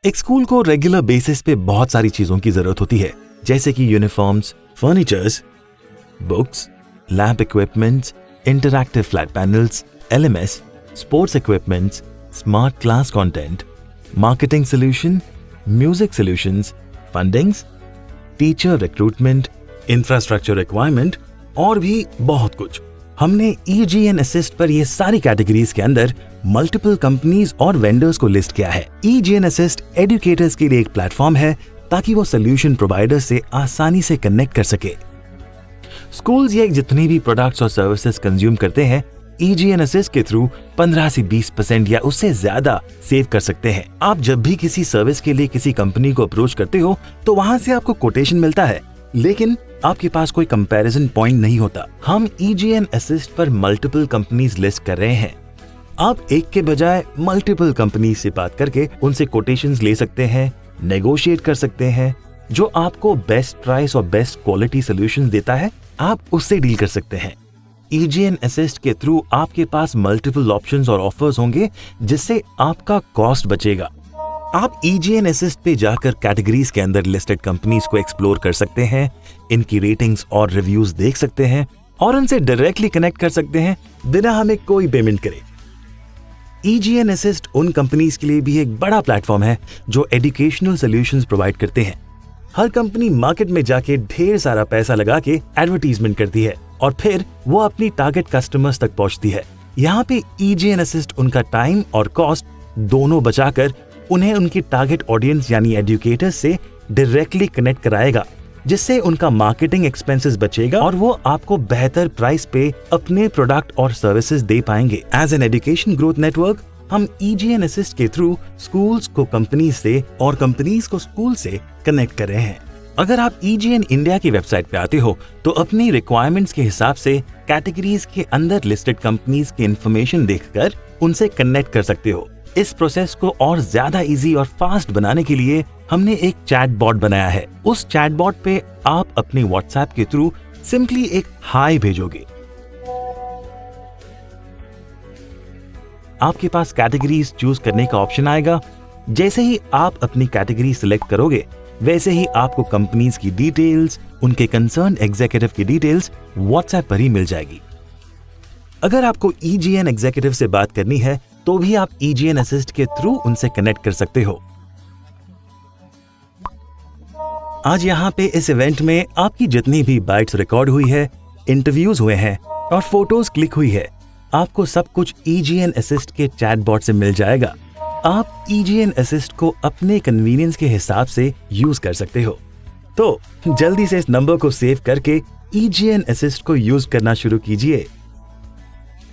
एक स्कूल को regular basis पे बहुत सारी चीजों की जरूरत होती है, जैसे कि uniforms, furnitures, books, lab equipments, interactive flat panels, LMS, sports equipments, smart class content, marketing solution, music solutions, fundings, teacher recruitment, infrastructure requirement और भी बहुत कुछ। हमने EGN असिस्ट पर ये सारी कैटेगरीज के अंदर मल्टीपल कंपनीज और वेंडर्स को लिस्ट किया है। EGN असिस्ट एजुकेटर्स के लिए एक प्लेटफॉर्म है ताकि वो सोल्यूशन प्रोवाइडर्स से आसानी से कनेक्ट कर सके। स्कूल्स ये जितने भी प्रोडक्ट्स और सर्विसेज कंज्यूम करते हैं, EGN असिस्ट के थ्रू 15 से 20% या उससे ज्यादा सेव कर सकते हैं। आप जब भी किसी सर्विस के लिए किसी कंपनी को अप्रोच करते हो तो वहां से आपको कोटेशन मिलता है, लेकिन आपके पास कोई कंपैरिजन पॉइंट नहीं होता। हम EGN असिस्ट पर मल्टीपल कंपनीज लिस्ट कर रहे हैं। आप एक के बजाय मल्टीपल कंपनी से बात करके उनसे कोटेशंस ले सकते हैं, नेगोशिएट कर सकते हैं। जो आपको बेस्ट प्राइस और बेस्ट क्वालिटी सॉल्यूशंस देता है, आप उससे डील कर सकते हैं। EGN असिस्ट के थ्रू आपके पास मल्टीपल ऑप्शंस और ऑफर्स होंगे, जिससे आपका कॉस्ट बचेगा। आप EGN असिस्ट पे जाकर कैटेगरीज के अंदर लिस्टेड कंपनीज को एक्सप्लोर कर सकते हैं, इनकी रेटिंग्स और रिव्यूज देख सकते हैं और उनसे डायरेक्टली कनेक्ट कर सकते हैं बिना हमें कोई पेमेंट करे। EGN असिस्ट उन कंपनीज के लिए भी एक बड़ा प्लेटफॉर्म है जो एजुकेशनल सॉल्यूशंस प्रोवाइड करते हैं। हर कंपनी मार्केट में जाके ढेर सारा पैसा लगा के एडवर्टीजमेंट करती है और फिर वो अपनी टारगेट कस्टमर्स तक पहुंचती है। यहाँ पे EGN असिस्ट उनका टाइम और कॉस्ट दोनों बचाकर उन्हें उनकी टारगेट ऑडियंस यानी एजुकेटर्स से डायरेक्टली कनेक्ट कराएगा, जिससे उनका मार्केटिंग एक्सपेंसेस बचेगा और वो आपको बेहतर प्राइस पे अपने प्रोडक्ट और सर्विसेज दे पाएंगे। As an education growth network, हम EGN असिस्ट के थ्रू स्कूल्स को कंपनीज से और कंपनीज को स्कूल से कनेक्ट कर रहे हैं। अगर आप EGN इंडिया की वेबसाइट पे आते हो तो अपनी रिक्वायरमेंट्स के हिसाब से कैटेगरीज के अंदर लिस्टेड कंपनीज की इंफॉर्मेशन देखकर उनसे कनेक्ट कर सकते हो। इस प्रोसेस को और ज्यादा इजी और फास्ट बनाने के लिए हमने एक चैट बॉट बनाया है। उस चैट बॉट पे आप अपने WhatsApp के थ्रू सिंपली एक हाय भेजोगे। आपके पास कैटेगरीज चूज करने का ऑप्शन आएगा। जैसे ही आप अपनी कैटेगरी सिलेक्ट करोगे, वैसे ही आपको कंपनीज की डिटेल्स, उनके कंसर्न एग्जीक्यूटिव की डिटेल्स WhatsApp पर ही मिल जाएगी। अगर आपको EGN एग्जीक्यूटिव से बात करनी है तो भी आप EGN असिस्ट के थ्रू उनसे कनेक्ट कर सकते हो। आज यहाँ पे इस इवेंट में आपकी जितनी भी बाइट्स रिकॉर्ड हुई है, इंटरव्यूज हुए हैं और फोटोज क्लिक हुई है, आपको सब कुछ EGN असिस्ट के चैट बॉट से मिल जाएगा। आप EGN असिस्ट को अपने कन्वीनियंस के हिसाब से यूज कर सकते हो। तो जल्दी से इस नंबर को सेव करके EGN असिस्ट को यूज करना शुरू कीजिए।